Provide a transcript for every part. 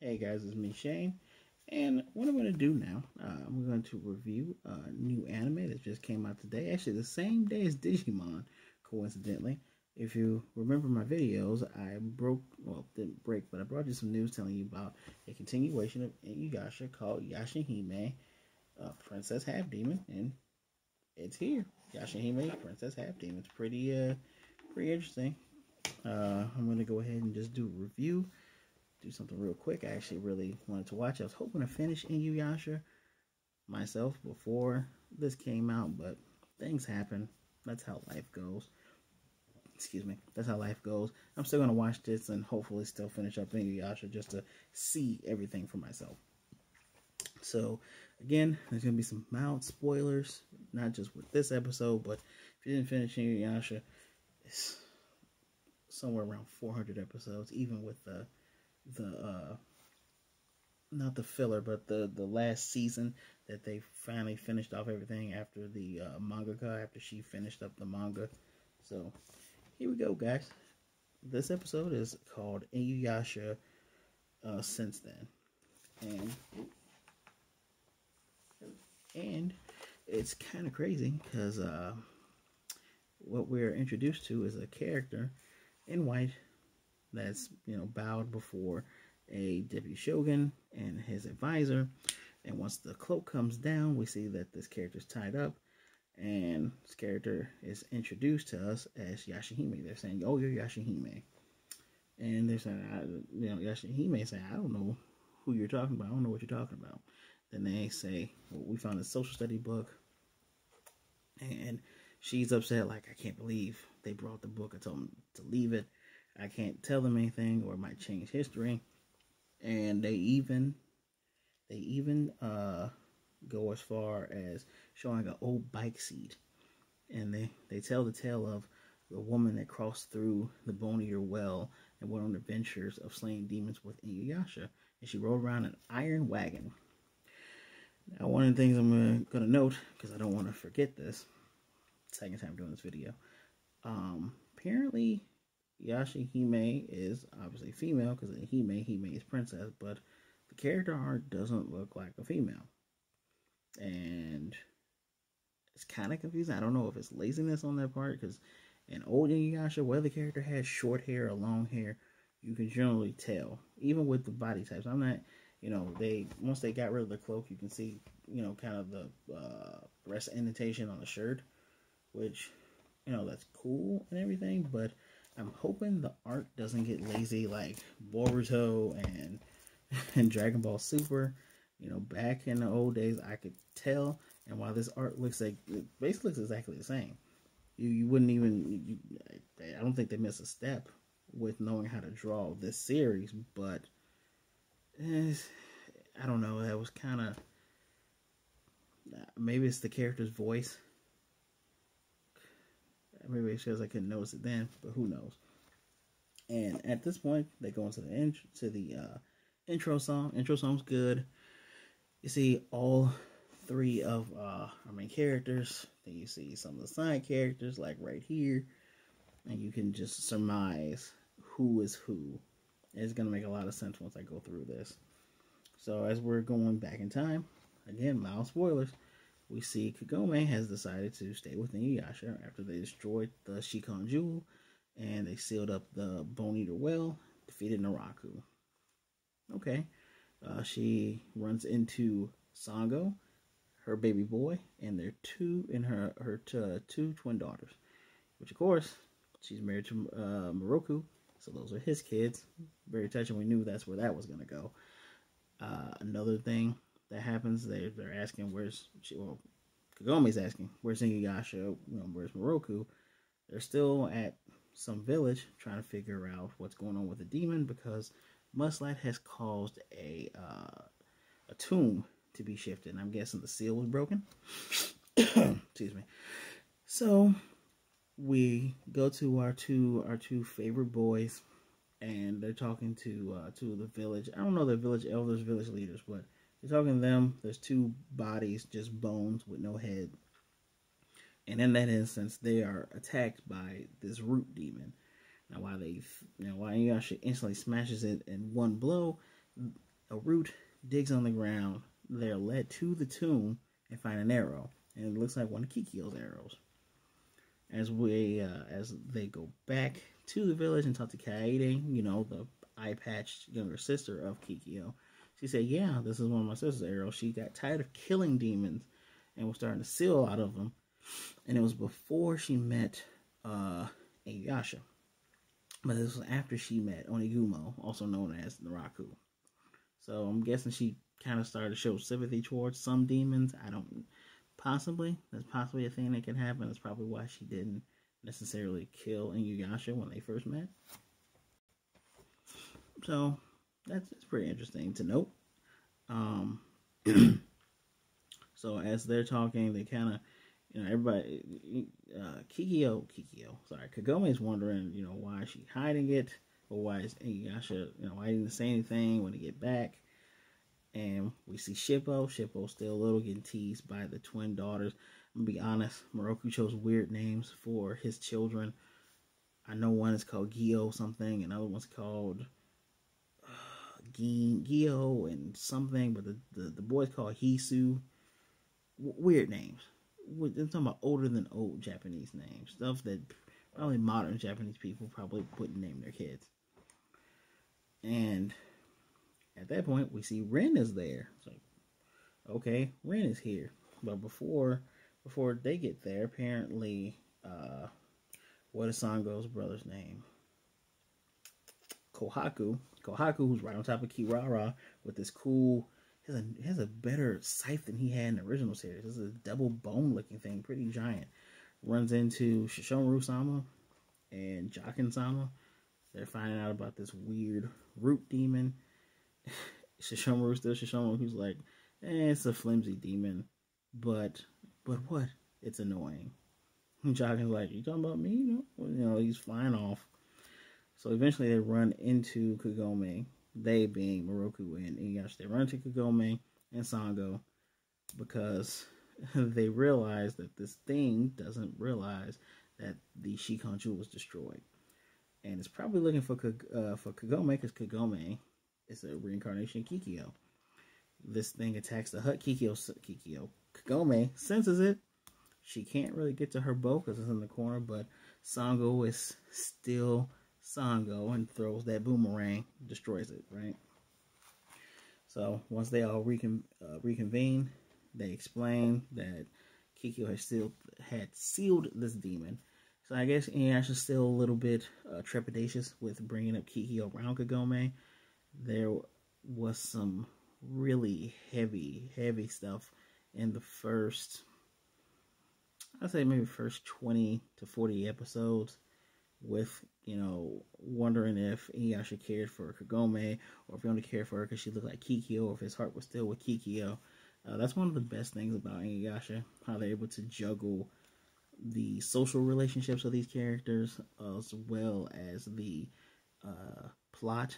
Hey guys, it's me Shane, and what I'm going to do now, I'm going to review a new anime that just came out today. Actually, the same day as Digimon, coincidentally. If you remember my videos, didn't break, but I brought you some news telling you about a continuation of Inuyasha called Yashahime, Princess Half Demon, and it's here. Yashahime, Princess Half Demon. It's pretty interesting. I'm going to go ahead and just do a review. Do something real quick. I actually really wanted to watch. I was hoping to finish Inuyasha myself before this came out, but things happen. That's how life goes. Excuse me. That's how life goes. I'm still going to watch this and hopefully still finish up Inuyasha just to see everything for myself. So, again, there's going to be some mild spoilers, not just with this episode, but if you didn't finish Inuyasha, it's somewhere around 400 episodes, even with the not the filler, but the last season that they finally finished off everything after the mangaka, after she finished up the manga. So here we go, guys. This episode is called Inuyasha Since Then, and it's kind of crazy because what we're introduced to is a character in white that's, bowed before a deputy shogun and his advisor. And once the cloak comes down, we see that this character is tied up, and this character is introduced to us as Yashahime. They're saying, "Oh, you're Yashahime," and they're saying, Yashahime is saying, "I don't know who you're talking about. I don't know what you're talking about." Then they say, "Well, we found a social study book," and she's upset, like, "I can't believe they brought the book. I told them to leave it. I can't tell them anything or it might change history." And they even go as far as showing an old bike seat. And they tell the tale of the woman that crossed through the Bone Eater Well and went on adventures of slaying demons with Inuyasha. And she rode around an iron wagon. Now, one of the things I'm going to note, because I don't want to forget this, second time doing this video, apparently Yashahime is obviously female, because Hime is princess, but the character art doesn't look like a female. And it's kind of confusing. I don't know if it's laziness on their part, because in old Inuyasha, whether the character has short hair or long hair, you can generally tell, even with the body types. I'm not, once they got rid of the cloak, you can see, kind of the breast indentation on the shirt, which, that's cool and everything, but I'm hoping the art doesn't get lazy like Boruto and Dragon Ball Super. Back in the old days, I could tell, and while this art looks like, it basically looks exactly the same, you wouldn't even, I don't think they miss a step with knowing how to draw this series, but I don't know, that was kind of, maybe it's the character's voice. Maybe it's because I couldn't notice it then, but who knows. And at this point, they go into the intro song. Intro song's good. You see all three of our main characters. Then you see some of the side characters, like right here. And you can just surmise who is who. It's going to make a lot of sense once I go through this. So as we're going back in time, again, mild spoilers, we see Kagome has decided to stay with Inuyasha after they destroyed the Shikon Jewel and they sealed up the Bone Eater Well, defeated Naraku. Okay. She runs into Sango, her baby boy, and their her two twin daughters, which of course she's married to Moroku, so those are his kids. Very touching. We knew that's where that was going to go. Another thing that happens, they're asking Kagome's asking, where's Inuyasha, where's Moroku? They're still at some village trying to figure out what's going on with the demon, because Mudslide has caused a tomb to be shifted, and I'm guessing the seal was broken. Excuse me. So we go to our two favorite boys, and they're talking to the village. I don't know the village elders, village leaders, but they're talking to them. There's two bodies, just bones with no head. And in that instance, they are attacked by this root demon. Now, while Inuyasha instantly smashes it in one blow, a root digs on the ground. They're led to the tomb and find an arrow, and it looks like one of Kikyo's arrows. As they go back to the village and talk to Kaede, you know, the eye-patched younger sister of Kikyo, she said, yeah, this is one of my sister's arrows. She got tired of killing demons and was starting to seal out of them. And it was before she met Inuyasha. But this was after she met Onigumo, also known as Naraku. So I'm guessing she kind of started to show sympathy towards some demons. Possibly. That's possibly a thing that can happen. That's probably why she didn't necessarily kill Inuyasha when they first met. So that's pretty interesting to note. So as they're talking, they kind of, you know, everybody, Kagome is wondering, you know, why is she hiding it, or why is Inuyasha, you know, why didn't say anything when they get back? And we see Shippo. Shippo's still a little getting teased by the twin daughters. I'm gonna be honest, Moroku chose weird names for his children. I know one is called Gio something, and another one's called Gio and something, but the boy's called Hisu. Weird names. I'm talking about older than old Japanese names. Stuff that probably modern Japanese people probably wouldn't name their kids. And at that point, we see Rin is there. It's like, okay, Rin is here. But before they get there, apparently, what is Sango's brother's name? Kohaku, who's right on top of Kirara with this cool, has a better scythe than he had in the original series. This is a double bone looking thing, pretty giant. Runs into Shishomaru-sama and Jakin-sama. They're finding out about this weird root demon. Shishomaru, who's like, it's a flimsy demon, but what? It's annoying. Jakin's like, you talking about me? You know, he's flying off. So eventually they run into Kagome, they being Moroku and Inuyasha. They run into Kagome and Sango because they realize that this thing doesn't realize that the Shikanju was destroyed. And it's probably looking for Kagome, because Kagome is a reincarnation of Kikyo. This thing attacks the hut. Kagome senses it. She can't really get to her bow because it's in the corner, but Sango is still Sango and throws that boomerang, destroys it, right? So once they all reconvene, they explain that Kikyo had sealed this demon. So I guess Inuyasha's still a little bit trepidatious with bringing up Kikyo around Kagome. There was some really heavy stuff in the first, I'd say maybe first 20 to 40 episodes, with, you know, wondering if Inuyasha cared for Kagome, or if he only cared for her because she looked like Kikyo, or if his heart was still with Kikyo. That's one of the best things about Inuyasha, how they're able to juggle the social relationships of these characters, as well as the plot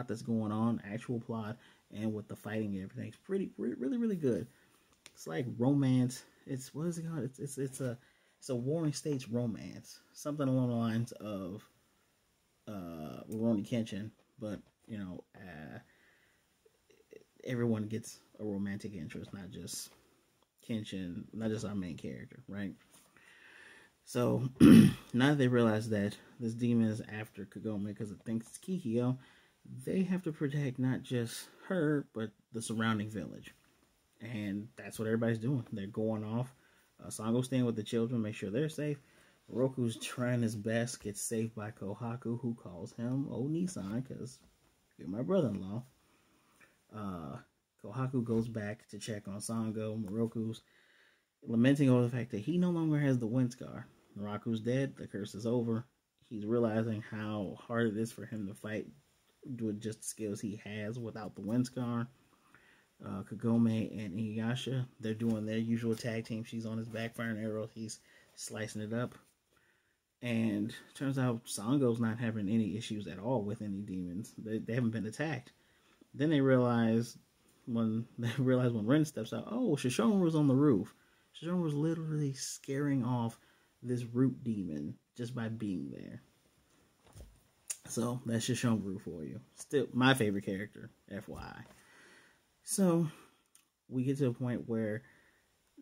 that's going on, actual plot, and with the fighting and everything. It's really good. It's like romance. It's, what is it called? It's a Warring States romance, something along the lines of Rurouni Kenshin, but you know, everyone gets a romantic interest, not just Kenshin, not just our main character, right? So now that they realize that this demon is after Kagome because it thinks it's Kikyo, they have to protect not just her, but the surrounding village. And that's what everybody's doing. They're going off. Sango's staying with the children, make sure they're safe. Roku's trying his best, gets saved by Kohaku, who calls him Oni-san, because you're my brother-in-law. Kohaku goes back to check on Sango. Moroku's lamenting over the fact that he no longer has the wind scar. Moroku's dead, the curse is over. He's realizing how hard it is for him to fight with just the skills he has without the wind scar. Kagome and Inuyasha, they're doing their usual tag team. She's on his back firing arrows, he's slicing it up. And turns out Sango's not having any issues at all with any demons. They haven't been attacked. Then they realize when Ren steps out, oh, Shishomaru's on the roof. Shishomaru's literally scaring off this root demon just by being there. So that's Shishomaru for you. Still my favorite character, FYI. So we get to a point where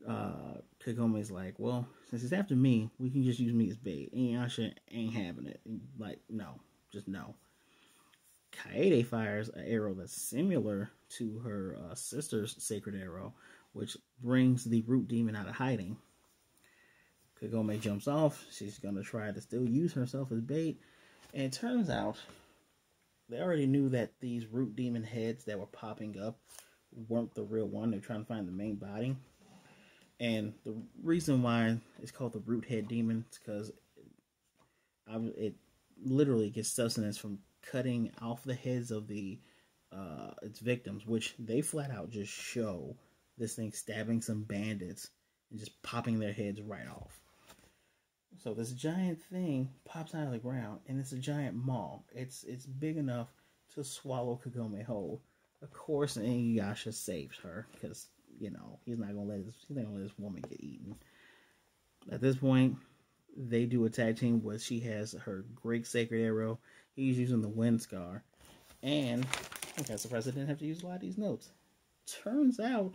Kagome's like, well, since it's after me, we can just use me as bait. Inuyasha ain't having it. Like, no. Just no. Kaede fires an arrow that's similar to her sister's sacred arrow, which brings the root demon out of hiding. Kagome jumps off. She's going to try to still use herself as bait. And it turns out they already knew that these root demon heads that were popping up weren't the real one. They're trying to find the main body. And the reason why it's called the root head demon is because it literally gets sustenance from cutting off the heads of its victims, which they flat out just show this thing stabbing some bandits and just popping their heads right off. So this giant thing pops out of the ground, and it's a giant maw. It's big enough to swallow Kagome whole. Of course, Inuyasha saves her because he's not gonna let this woman get eaten. At this point, they do a tag team where she has her great sacred arrow. He's using the wind scar, and I'm kind of surprised I didn't have to use a lot of these notes. Turns out,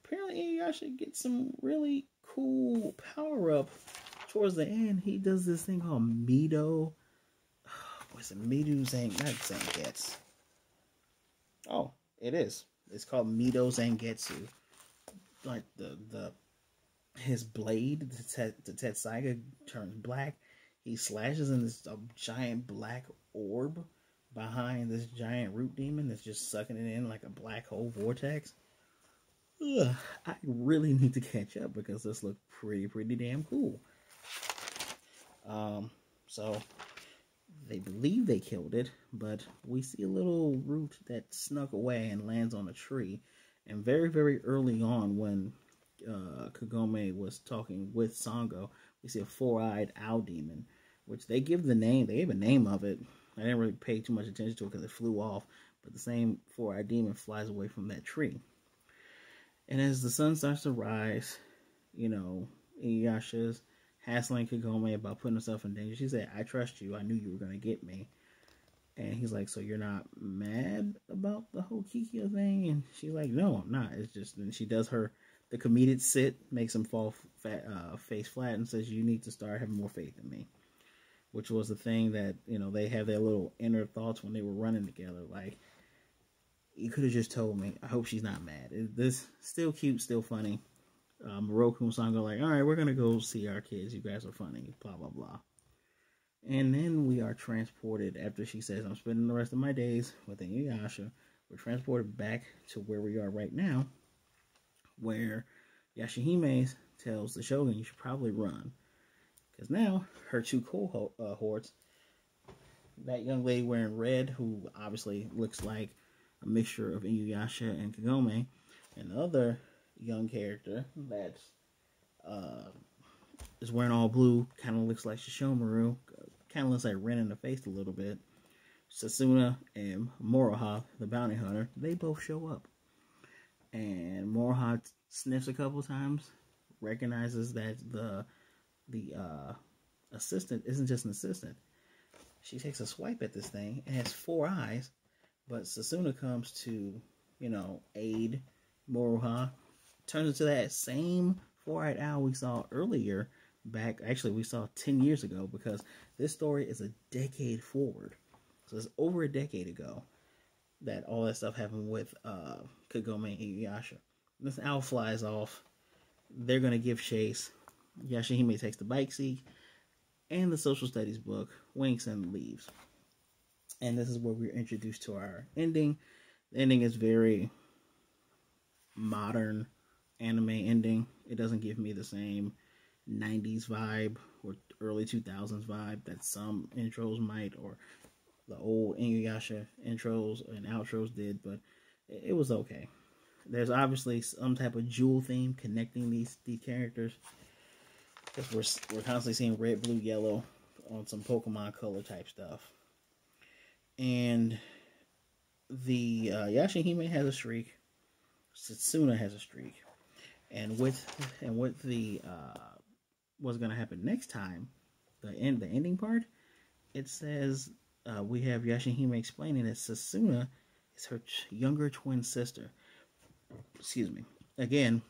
apparently Inuyasha gets some really cool power up. Towards the end, he does this thing called Mido. What's it? Mido Zangetsu. Oh, it is. It's called Mido Zangetsu. Like his blade, the Tetsaiga turns black. He slashes in this giant black orb behind this giant root demon that's just sucking it in like a black hole vortex. Ugh, I really need to catch up because this looked pretty damn cool. So they believe they killed it, but we see a little root that snuck away and lands on a tree. And very early on, when Kagome was talking with Sango, we see a four-eyed owl demon, which they give the name. They gave a name of it. I didn't really pay too much attention to it because it flew off. But the same four-eyed demon flies away from that tree. And as the sun starts to rise, Inuyasha's hassling Kagome about putting herself in danger. She said, I trust you. I knew you were going to get me. And he's like, so you're not mad about the whole Kikia thing? And she's like, no, I'm not. It's just, and she does the comedic sit, makes him fall face flat and says, you need to start having more faith in me. Which was the thing that, they have their little inner thoughts when they were running together. Like, you could have just told me. I hope she's not mad. This still cute, still funny. Moroku and Sango like, all right, we're going to go see our kids. You guys are funny, blah, blah, blah. And then we are transported, after she says, I'm spending the rest of my days with Inuyasha, we're transported back to where we are right now, where Yashahime tells the Shogun, you should probably run. Because now, her two cohorts, that young lady wearing red, who obviously looks like a mixture of Inuyasha and Kagome, and the other young character that is wearing all blue, kind of looks like Shishomaru, kind of looks like Ren in the face a little bit. Sasuna and Moroha, the bounty hunter, they both show up. And Moroha sniffs a couple times, recognizes that the assistant isn't just an assistant. She takes a swipe at this thing and has 4 eyes, but Sasuna comes to, aid Moroha. Turns into that same 4-eyed owl we saw earlier back. Actually, we saw 10 years ago because this story is a decade forward. So it's over a decade ago that all that stuff happened with Kagome and Inuyasha. This owl flies off. They're going to give chase. Yashahime takes the bike seat and the social studies book, winks, and leaves. And this is where we're introduced to our ending. The ending is very modern anime ending. It doesn't give me the same 90s vibe or early 2000s vibe that some intros might, or the old Inuyasha intros and outros did, but it was okay. There's obviously some type of jewel theme connecting these characters, because we're constantly seeing red, blue, yellow on some Pokemon color type stuff. And the Yashahime has a streak. Setsuna has a streak. And with the what's gonna happen next time, the ending part, it says we have Yashahime explaining that Sasuna is her younger twin sister. Excuse me. Again,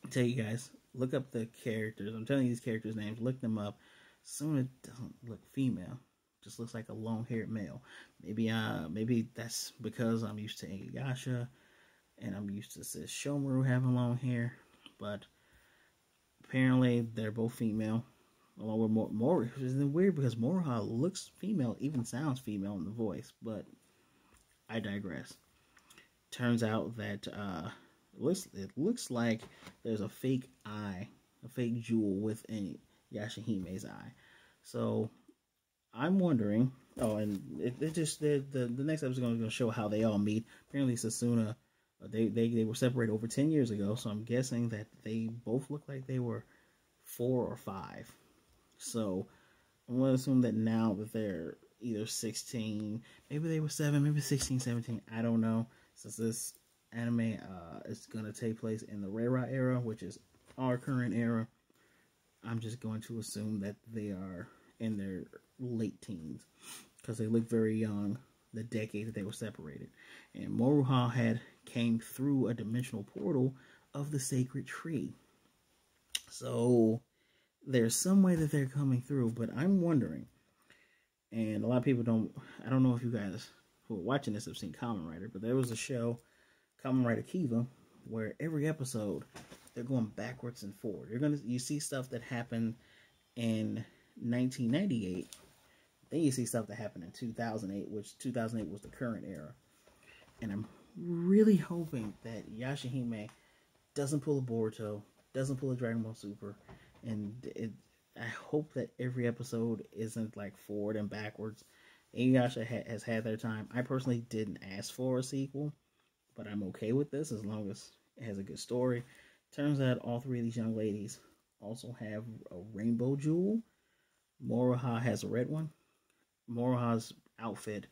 I tell you guys, look up the characters. I'm telling you these characters' names. Look them up. Sasuna doesn't look female. Just looks like a long-haired male. Maybe that's because I'm used to Inuyasha and I'm used to Shomaru having long hair. But apparently they're both female. Along with Mori, which is weird because Moroha looks female, even sounds female in the voice, but I digress. Turns out that it looks like there's a fake eye, a fake jewel within Yashahime's eye. So I'm wondering. Oh, and the next episode is going to show how they all meet. Apparently, Sasuna, they were separated over 10 years ago, so I'm guessing that they both look like they were 4 or 5. So I'm going to assume that now that they're either 16, maybe they were 7, maybe 16, 17, I don't know. Since this anime is going to take place in the Reira era, which is our current era, I'm just going to assume that they are in their late teens because they look very young the decade that they were separated. And Moroha had came through a dimensional portal of the sacred tree. So there's some way that they're coming through, but I'm wondering, and a lot of people I don't know if you guys who are watching this have seen Kamen Rider, but there was a show, Kamen Rider Kiva, where every episode they're going backwards and forward. You see stuff that happened in 1998, then you see stuff that happened in 2008, which 2008 was the current era. And I'm really hoping that Yashahime doesn't pull a Boruto, doesn't pull a Dragon Ball Super, and I hope that every episode isn't like forward and backwards. Inuyasha has had their time. I personally didn't ask for a sequel, but I'm okay with this as long as it has a good story. Turns out all 3 of these young ladies also have a rainbow jewel. Moroha has a red one. Moroha's outfit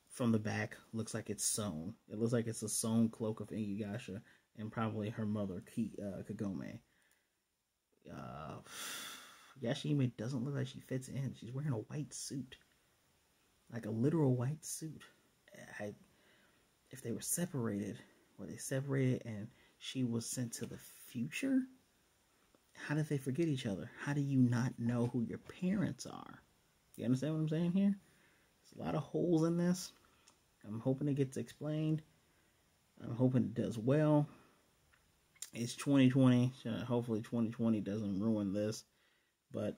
from the back looks like it's sewn. It looks like it's a sewn cloak of Inuyasha and probably her mother, Kagome. Yashahime doesn't look like she fits in. She's wearing a white suit. Like a literal white suit. If they were separated, and she was sent to the future? How did they forget each other? How do you not know who your parents are? You understand what I'm saying here? There's a lot of holes in this. I'm hoping it gets explained. I'm hoping it does well. It's 2020. Hopefully 2020 doesn't ruin this. But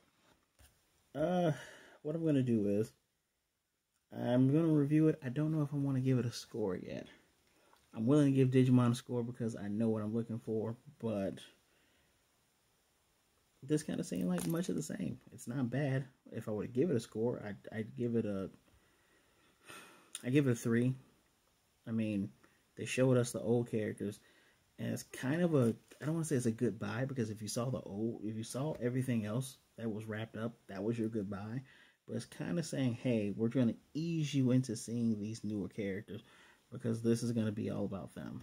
what I'm going to do is I'm going to review it. I don't know if I want to give it a score yet. I'm willing to give Digimon a score because I know what I'm looking for, but this kind of seemed like much of the same. It's not bad. If I were to give it a score, I'd give it a 3. I mean, they showed us the old characters, and it's kind of I don't want to say it's a goodbye, because if you saw everything else that was wrapped up, that was your goodbye. But it's kind of saying, hey, we're going to ease you into seeing these newer characters, because this is going to be all about them.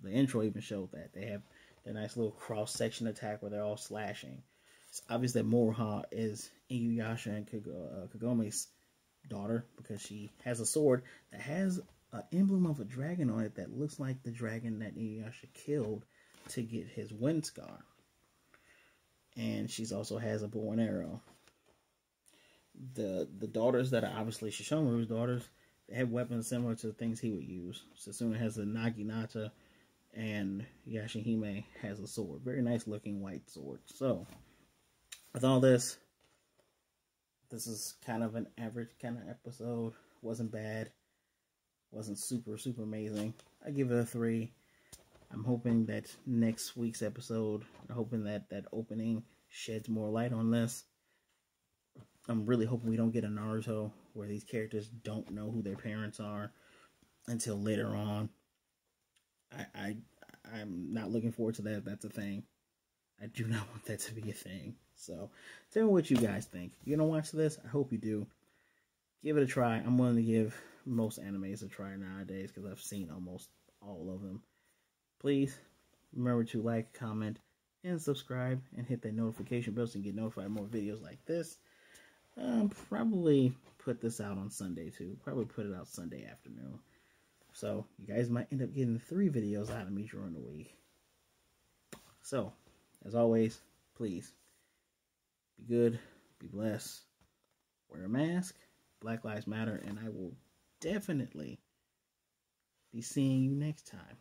The intro even showed that. They have their nice little cross-section attack where they're all slashing. It's obvious that Moroha is Inuyasha and Kagome's daughter, because she has a sword that has an emblem of a dragon on it that looks like the dragon that Inuyasha killed to get his wind scar. And she also has a bow and arrow. The daughters that are obviously Shishomaru's daughters, they have weapons similar to the things he would use. Sasuna has a Naginata, and Yashahime has a sword. Very nice looking white sword. So, with all this, this is kind of an average kind of episode. Wasn't bad. Wasn't super amazing. I give it a 3. I'm hoping that next week's episode, I'm hoping that opening sheds more light on this. I'm really hoping we don't get a Naruto where these characters don't know who their parents are until later on. I'm not looking forward to that. That's a thing. I do not want that to be a thing. So, tell me what you guys think. You're going to watch this? I hope you do. Give it a try. I'm willing to give most animes a try nowadays because I've seen almost all of them. Please, remember to like, comment, and subscribe, and hit that notification bell so you can get notified of more videos like this. Probably put this out on Sunday too. Probably put it out Sunday afternoon. So you guys might end up getting 3 videos out of me during the week. So, as always, please be good, be blessed, wear a mask, Black Lives Matter, and I will definitely be seeing you next time.